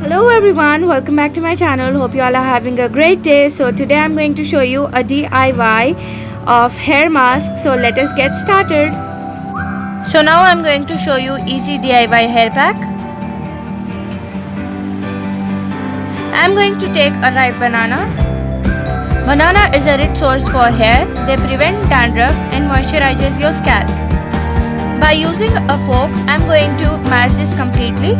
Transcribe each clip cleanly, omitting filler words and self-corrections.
Hello everyone, welcome back to my channel. Hope you all are having a great day. So today I'm going to show you a DIY of hair mask. So let us get started. So now I'm going to show you easy DIY hair pack. I'm going to take a ripe banana. Banana is a rich source for hair. They prevent dandruff and moisturizes your scalp. By using a fork, I'm going to mash this completely.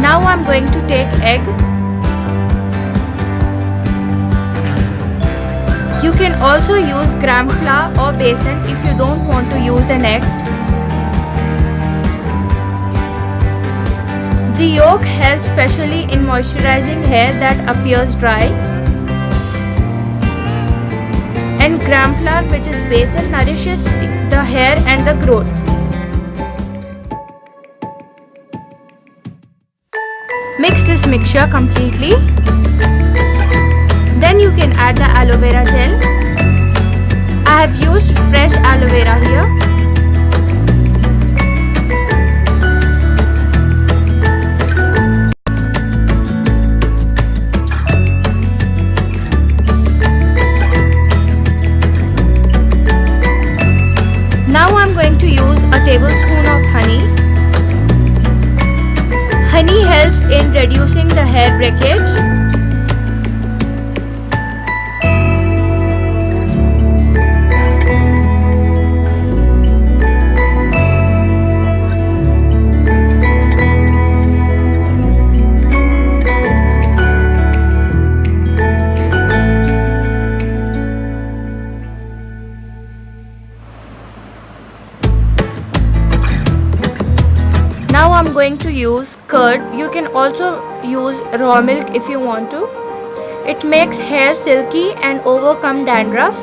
Now I'm going to take egg. You can also use gram flour or besan if you don't want to use an egg. The yolk helps specially in moisturizing hair that appears dry. And gram flour, which is besan, nourishes the hair and the growth. Mix this mixture completely. Then you can add the aloe vera gel. I have used fresh aloe vera here. Now I am going to use a tablespoon of honey. Honey helps in reducing the hair breakage. Now I'm going to use curd. You can also use raw milk if you want to. It makes hair silky and overcome dandruff.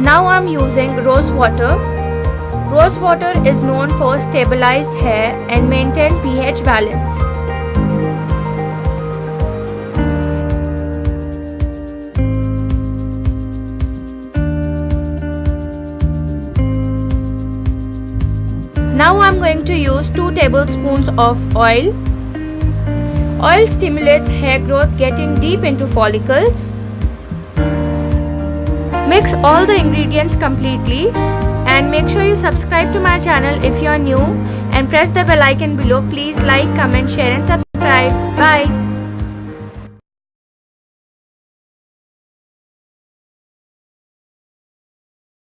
Now I'm using rose water. Rose water is known for stabilized hair and maintain pH balance. Now I am going to use 2 tablespoons of oil. Oil stimulates hair growth, getting deep into follicles. Mix all the ingredients completely and make sure you subscribe to my channel if you are new and press the bell icon below. Please like, comment, share and subscribe. Bye.